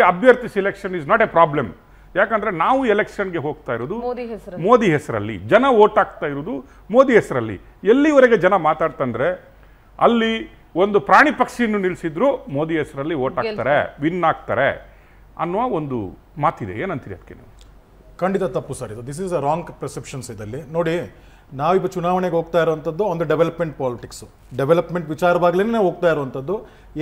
ಅಭ್ಯರ್ಥಿ selection is not A problem. ಯಾಕಂದ್ರೆ ನಾವು ಎಲೆಕ್ಷನ್ಗೆ ಹೋಗ್ತಾ ಇರೋದು ಮೋದಿ ಹೆಸರಲ್ಲಿ, ಜನ ವೋಟ್ ಹಾಕ್ತಾ ಇರೋದು ಮೋದಿ ಹೆಸರಲ್ಲಿ. ಎಲ್ಲಿವರೆಗೆ ಜನ ಮಾತಾಡ್ತಂದ್ರೆ ಅಲ್ಲಿ ಒಂದು ಪ್ರಾಣಿ ಪಕ್ಷಿಯನ್ನು ನಿಲ್ಲಿಸಿದ್ರು ಮೋದಿ ಹೆಸರಲ್ಲಿ ವೋಟ್ ಹಾಕ್ತಾರೆ, ವಿನ್ ಆಗ್ತಾರೆ ಅನ್ನುವ ಒಂದು ಮಾತಿದೆ. ಏನಂತೀರಿ ಅದಕ್ಕೆ ನೀವು? ಖಂಡಿತ ತಪ್ಪು ಸರ್ ಇದು. This is a wrong perceptions ಇದರಲ್ಲಿ. ನೋಡಿ, ನಾವಿಬ್ಬ ಚುನಾವಣೆಗೆ ಹೋಗ್ತಾ ಇರುವಂಥದ್ದು ಒಂದು ಡೆವಲಪ್ಮೆಂಟ್ ಪಾಲಿಟಿಕ್ಸು, ಡೆವಲಪ್ಮೆಂಟ್ ವಿಚಾರವಾಗ್ಲೇ ನಾವು ಹೋಗ್ತಾ ಇರುವಂಥದ್ದು.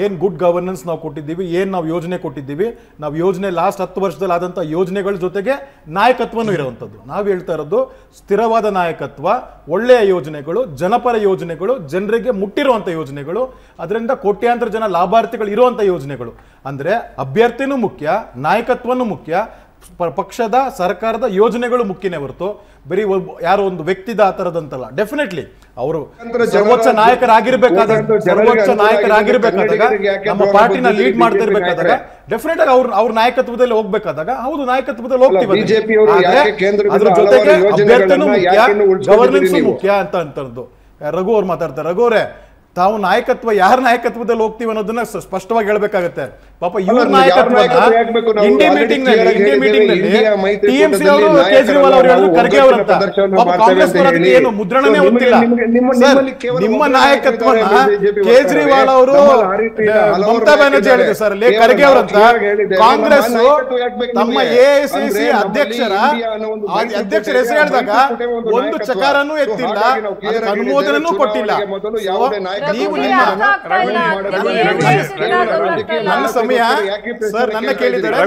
ಏನು ಗುಡ್ ಗವರ್ನೆನ್ಸ್ ನಾವು ಕೊಟ್ಟಿದ್ದೀವಿ, ಏನು ನಾವು ಯೋಜನೆ ಕೊಟ್ಟಿದ್ದೀವಿ, ನಾವು ಯೋಜನೆ ಲಾಸ್ಟ್ 10 ವರ್ಷದಲ್ಲಿ ಆದಂಥ ಯೋಜನೆಗಳ ಜೊತೆಗೆ ನಾಯಕತ್ವನೂ ಇರುವಂಥದ್ದು. ನಾವು ಹೇಳ್ತಾ ಇರೋದು ಸ್ಥಿರವಾದ ನಾಯಕತ್ವ, ಒಳ್ಳೆಯ ಯೋಜನೆಗಳು, ಜನಪರ ಯೋಜನೆಗಳು, ಜನರಿಗೆ ಮುಟ್ಟಿರುವಂಥ ಯೋಜನೆಗಳು, ಅದರಿಂದ ಕೋಟ್ಯಾಂತರ ಜನ ಲಾಭಾರ್ಥಿಗಳು ಇರುವಂಥ ಯೋಜನೆಗಳು. ಅಂದರೆ ಅಭ್ಯರ್ಥಿನೂ ಮುಖ್ಯ, ನಾಯಕತ್ವನೂ ಮುಖ್ಯ, ಪಕ್ಷದ ಸರ್ಕಾರದ ಯೋಜನೆಗಳು ಮುಖ್ಯನೇ ಹೊರತು ಬರೀ ಯಾರೋ ಒಂದು ವ್ಯಕ್ತಿದ ಆ ಥರದಂತಲ್ಲ. ಡೆಫಿನೆಟ್ಲಿ ಅವರು ಸರ್ವೋಚ್ಚ ನಾಯಕರಾಗಿರ್ಬೇಕಾದಾಗ ನಮ್ಮ ಪಾರ್ಟಿನ ಲೀಡ್ ಮಾಡ್ತಾ ಇರ್ಬೇಕಾದಾಗ ಡೆಫಿನೆಟ್ ಆಗಿ ಅವ್ರ ನಾಯಕತ್ವದಲ್ಲಿ ಹೋಗ್ಬೇಕಾದಾಗ ಹೌದು ನಾಯಕತ್ವದಲ್ಲಿ ಹೋಗ್ತೀವಿ. ಅದ್ರ ಜೊತೆಗೆ ಅಭ್ಯರ್ಥಿನೂ ಮುಖ್ಯ, ಗವರ್ನೆನ್ಸ್ ಮುಖ್ಯ ಅಂತದ್ದು ರಘು ಅವ್ರು ಮಾತಾಡ್ತಾರೆ. ರಘು ಅವರೇ, ತಾವು ನಾಯಕತ್ವ ಯಾರ ನಾಯಕತ್ವದಲ್ಲಿ ಹೋಗ್ತೀವಿ ಅನ್ನೋದನ್ನ ಸ್ಪಷ್ಟವಾಗಿ ಹೇಳ್ಬೇಕಾಗತ್ತೆ. ಪಾಪ ಇವ್ರ ನಾಯಕತ್ವನ ಇಂಡಿ ಮೀಟಿಂಗ್ ನಲ್ಲಿ ಟಿಎಂಸಿ ಅವರು ಕೇಜ್ರಿವಾಲ್ ಅವರು ಹೇಳಿದ್ರು ಖರ್ಗೆ ಅವರಂತ. ಪಾಪ ಕಾಂಗ್ರೆಸ್ ಬರೋದಕ್ಕೆ ಏನು ಮುದ್ರಣನೇ ಗೊತ್ತಿಲ್ಲ ಸರ್. ನಿಮ್ಮ ನಾಯಕತ್ವನ ಕೇಜ್ರಿವಾಲ್ ಅವರು, ಮಮತಾ ಬ್ಯಾನರ್ಜಿ ಹೇಳಿದ್ರು ಸರ್ ಅಲ್ಲಿ ಖರ್ಗೆ ಅವರಂತ. ಕಾಂಗ್ರೆಸ್ ತಮ್ಮ ಎಐಸಿಸಿ ಅಧ್ಯಕ್ಷರ ಹೆಸರು ಹೇಳಿದಾಗ ಒಂದು ಚಕಾರನೂ ಎತ್ತಿಲ್ಲ, ಅದಕ್ಕೆ ಅನುಮೋದನೆನೂ ಕೊಟ್ಟಿಲ್ಲ. ನೀವು ನನ್ನ ಸಮಯ ಸರ್ ನನ್ನ ಕೇಳಿದ್ದಾರೆ,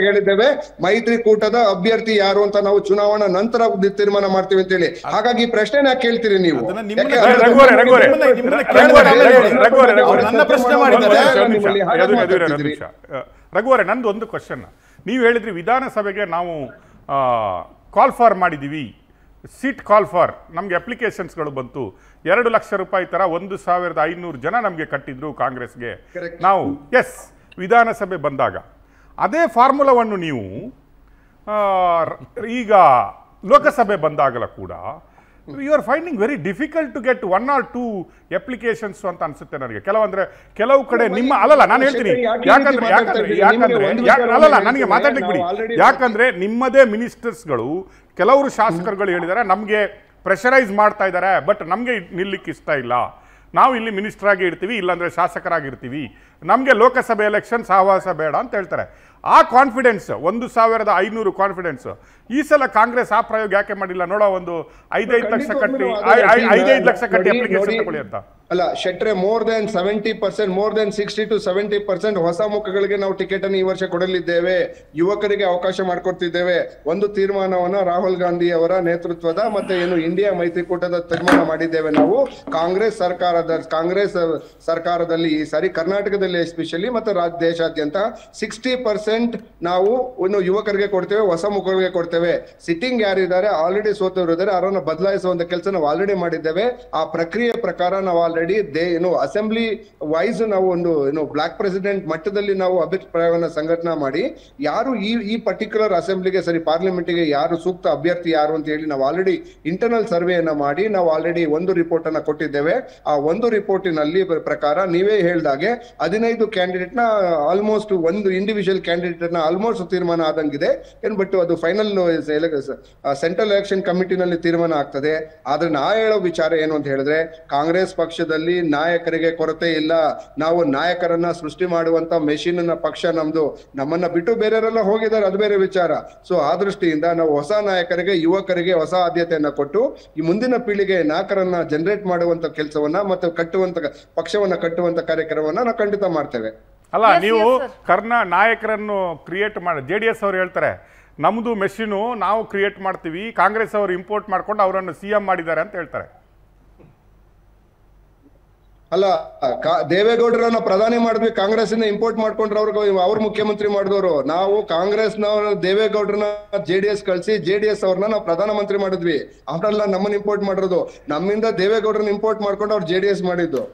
ಹೇಳಿದ್ದೇವೆ ಮೈತ್ರಿಕೂಟದ ಅಭ್ಯರ್ಥಿ ಯಾರು ಅಂತ ನಾವು ಚುನಾವಣಾ ನಂತರ ತೀರ್ಮಾನ ಮಾಡ್ತೀವಿ ಅಂತ ಹೇಳಿ. ಹಾಗಾಗಿ ಪ್ರಶ್ನೆ ಯಾಕೆ ಕೇಳ್ತೀರಿ ನೀವು? ನನ್ನ ಪ್ರಶ್ನೆ ಮಾಡಿದ್ದಾರೆ. ರಘುವರೇ, ನಂದು ಒಂದು ಕ್ವಶನ್. ನೀವು ಹೇಳಿದ್ರಿ ವಿಧಾನಸಭೆಗೆ ನಾವು ಕಾಲ್ ಫಾರ್ ಮಾಡಿದ್ದೀವಿ, ಸೀಟ್ ಕಾಲ್ ಫಾರ್, ನಮಗೆ ಅಪ್ಲಿಕೇಶನ್ಸ್ಗಳು ಬಂತು, 2 ಲಕ್ಷ ರೂಪಾಯಿ ಥರ 1500 ಜನ ನಮಗೆ ಕಟ್ಟಿದ್ರು ಕಾಂಗ್ರೆಸ್ಗೆ. ನಾವು ಎಸ್ ವಿಧಾನಸಭೆ ಬಂದಾಗ ಅದೇ ಫಾರ್ಮುಲಾವನ್ನು ನೀವು ಈಗ ಲೋಕಸಭೆ ಬಂದಾಗಲ ಕೂಡ you are finding very difficult to get 1 or 2 applications ಅಂತ ಅನ್ಸುತ್ತೆ ನನಗೆ. ಕೆಲವು ಕಡೆ ನಿಮ್ಮ ಅಲ್ಲಲ್ಲ ನಾನು ಹೇಳ್ತೀನಿ, ಅಲ್ಲಲ್ಲ ನನಗೆ ಮಾತಾಡ್ಲಿಕ್ಕೆ ಬಿಡಿ. ಯಾಕಂದ್ರೆ ನಿಮ್ಮದೇ ಮಿನಿಸ್ಟರ್ಸ್ಗಳು, ಕೆಲವರು ಶಾಸಕರುಗಳು ಹೇಳಿದ್ದಾರೆ ನಮಗೆ ಪ್ರೆಷರೈಸ್ ಮಾಡ್ತಾ ಇದ್ದಾರೆ, ಬಟ್ ನಮಗೆ ನಿಲ್ಲಿಕ್ಕೆ ಇಷ್ಟ ಇಲ್ಲ, ನಾವು ಇಲ್ಲಿ ಮಿನಿಸ್ಟರ್ ಆಗಿ ಇರ್ತೀವಿ, ಇಲ್ಲಾಂದ್ರೆ ಶಾಸಕರಾಗಿರ್ತೀವಿ, ನಮಗೆ ಲೋಕಸಭೆ ಎಲೆಕ್ಷನ್ ಸಹವಾಸ ಬೇಡ ಅಂತ ಹೇಳ್ತಾರೆ. ಆ ಕಾನ್ಫಿಡೆನ್ಸ್ 1500 ಕಾನ್ಫಿಡೆನ್ಸ್ ಈ ಸಲ ಕಾಂಗ್ರೆಸ್ ಆ ಪ್ರಯೋಗ ಯಾಕೆ ಮಾಡಿಲ್ಲ? ನೋಡೋ, ಒಂದು 5 ಲಕ್ಷ ಕಟ್ಟಿ 5 ಲಕ್ಷ ಕಟ್ಟಿ ಅಪ್ಲಿಕೇಶನ್ ತಗೊಳ್ಳಿ ಅಂತ. ಅಲ್ಲ ಶೆಟ್ರೆ, more than 70%, more than 60 to 70% ಹೊಸ ಮುಖಗಳಿಗೆ ನಾವು ಟಿಕೆಟ್ ಅನ್ನು ಈ ವರ್ಷ ಕೊಡಲಿದ್ದೇವೆ, ಯುವಕರಿಗೆ ಅವಕಾಶ ಮಾಡಿಕೊಡ್ತಿದ್ದೇವೆ. ಒಂದು ತೀರ್ಮಾನವನ್ನ ರಾಹುಲ್ ಗಾಂಧಿ ಅವರ ನೇತೃತ್ವದ ಮತ್ತೆ ಏನು ಇಂಡಿಯಾ ಮೈತ್ರಿಕೂಟದ ತೀರ್ಮಾನ ಮಾಡಿದ್ದೇವೆ ನಾವು. ಕಾಂಗ್ರೆಸ್ ಸರ್ಕಾರದಲ್ಲಿ ಈ ಸಾರಿ ಕರ್ನಾಟಕದಲ್ಲಿ ಎಸ್ಪೆಷಲಿ ಮತ್ತೆ ದೇಶಾದ್ಯಂತ 60% ನಾವು ಇನ್ನು ಯುವಕರಿಗೆ ಕೊಡ್ತೇವೆ, ಹೊಸ ಮುಖಗಳಿಗೆ ಕೊಡ್ತೇವೆ. ಸಿಟ್ಟಿಂಗ್ ಯಾರಿದ್ದಾರೆ ಆಲ್ರೆಡಿ ಸೋತವರಿದ್ದಾರೆ, ಅವರನ್ನು ಬದಲಾಯಿಸುವಂತ ಕೆಲಸ ನಾವು ಆಲ್ರೆಡಿ ಮಾಡಿದ್ದೇವೆ. ಆ ಪ್ರಕ್ರಿಯೆ ಪ್ರಕಾರ ನಾವು ಆಲ್ರೆಡಿ ಅಸೆಂಬ್ಲಿ ವೈಸ್ ನಾವು ಒಂದು ಬ್ಲಾಕ್ ಪ್ರೆಸಿಡೆಂಟ್ ಮಟ್ಟದಲ್ಲಿ ನಾವು ಅಭಿಪ್ರಾಯವನ್ನ ಸಂಘಟನೆ ಮಾಡಿ ಯಾರು ಈ ಪರ್ಟಿಕ್ಯುಲರ್ ಅಸೆಂಬ್ಲಿಗೆ ಸರಿ ಪಾರ್ಲಿಮೆಂಟ್ಗೆ ಯಾರು ಸೂಕ್ತ ಅಭ್ಯರ್ಥಿ ಯಾರು ಅಂತ ಹೇಳಿ ನಾವು ಆಲ್ರೆಡಿ ಇಂಟರ್ನಲ್ ಸರ್ವೆಯನ್ನ ಮಾಡಿ ನಾವು ಆಲ್ರೆಡಿ ಒಂದು ರಿಪೋರ್ಟ್ ಅನ್ನ ಕೊಟ್ಟಿದ್ದೇವೆ. ಆ ಒಂದು ರಿಪೋರ್ಟಿನಲ್ಲಿ ಪ್ರಕಾರ ನೀವೇ ಹೇಳ್ದಾಗೆ 15 ಕ್ಯಾಂಡಿಡೇಟ್ ನ ಆಲ್ಮೋಸ್ಟ್ ಒಂದು ಇಂಡಿವಿಜುವಲ್ ಕ್ಯಾಂಡಿಡೇಟ್ ನ ಆಲ್ಮೋಸ್ಟ್ ತೀರ್ಮಾನ ಆದಂಗಿದೆ. ಬಟ್ ಅದು ಫೈನಲ್ ಸೆಂಟ್ರಲ್ ಎಲೆಕ್ಷನ್ ಕಮಿಟಿನಲ್ಲಿ ತೀರ್ಮಾನ ಆಗ್ತದೆ. ಆದ್ರೆ ನಾ ಹೇಳೋ ವಿಚಾರ ಏನು ಅಂತ ಹೇಳಿದ್ರೆ, ಕಾಂಗ್ರೆಸ್ ಪಕ್ಷದಲ್ಲಿ ನಾಯಕರಿಗೆ ಕೊರತೆ ಇಲ್ಲ. ನಾವು ನಾಯಕರನ್ನ ಸೃಷ್ಟಿ ಮಾಡುವಂತ ಮೆಷಿನ್ ಪಕ್ಷ ನಮ್ದು. ನಮ್ಮನ್ನ ಬಿಟ್ಟು ಬೇರೆಯವರೆಲ್ಲ ಹೋಗಿದ್ದಾರೆ, ಅದು ಬೇರೆ ವಿಚಾರ. ಸೊ ಆ ದೃಷ್ಟಿಯಿಂದ ನಾವು ಹೊಸ ನಾಯಕರಿಗೆ, ಯುವಕರಿಗೆ ಹೊಸ ಆದ್ಯತೆಯನ್ನ ಕೊಟ್ಟು ಈ ಮುಂದಿನ ಪೀಳಿಗೆ ನಾಯಕರನ್ನ ಜನರೇಟ್ ಮಾಡುವಂತ ಕೆಲಸವನ್ನ ಮತ್ತೆ ಪಕ್ಷವನ್ನ ಕಟ್ಟುವಂತ ಕಾರ್ಯಕ್ರಮವನ್ನ ನಾವು ಖಂಡಿತ ಮಾಡ್ತೇವೆ. ಅಲ್ಲ, ನೀವು ನಾಯಕರನ್ನು ಕ್ರಿಯೇಟ್ ಮಾಡಿ JDS ಅವರು ಹೇಳ್ತಾರೆ ನಮ್ದು ಮೆಷಿನು ನಾವು ಕ್ರಿಯೇಟ್ ಮಾಡ್ತೀವಿ, ಕಾಂಗ್ರೆಸ್ ಅವರು ಇಂಪೋರ್ಟ್ ಮಾಡ್ಕೊಂಡು ಅವರನ್ನು CM ಮಾಡಿದ್ದಾರೆ ಅಂತ ಹೇಳ್ತಾರೆ. ಅಲ್ಲ, ದೇವೇಗೌಡರನ್ನ ಪ್ರಧಾನಿ ಮಾಡಿದ್ವಿ, ಕಾಂಗ್ರೆಸ್ ಇಂಪೋರ್ಟ್ ಮಾಡ್ಕೊಂಡ್ರೆ ಅವ್ರ ಮುಖ್ಯಮಂತ್ರಿ ಮಾಡಿದವರು. ನಾವು ಕಾಂಗ್ರೆಸ್ನವರು ದೇವೇಗೌಡರನ್ನ JDS ಕಳಿಸಿ JDS ಅವ್ರನ್ನ ನಾವು ಪ್ರಧಾನಮಂತ್ರಿ ಮಾಡಿದ್ವಿ. ಅವರೆಲ್ಲ ನಮ್ಮನ್ನ ಇಂಪೋರ್ಟ್ ಮಾಡಿರೋದು. ನಮ್ಮಿಂದ ದೇವೇಗೌಡರನ್ನ ಇಂಪೋರ್ಟ್ ಮಾಡ್ಕೊಂಡು ಅವ್ರು JDS ಮಾಡಿದ್ದು.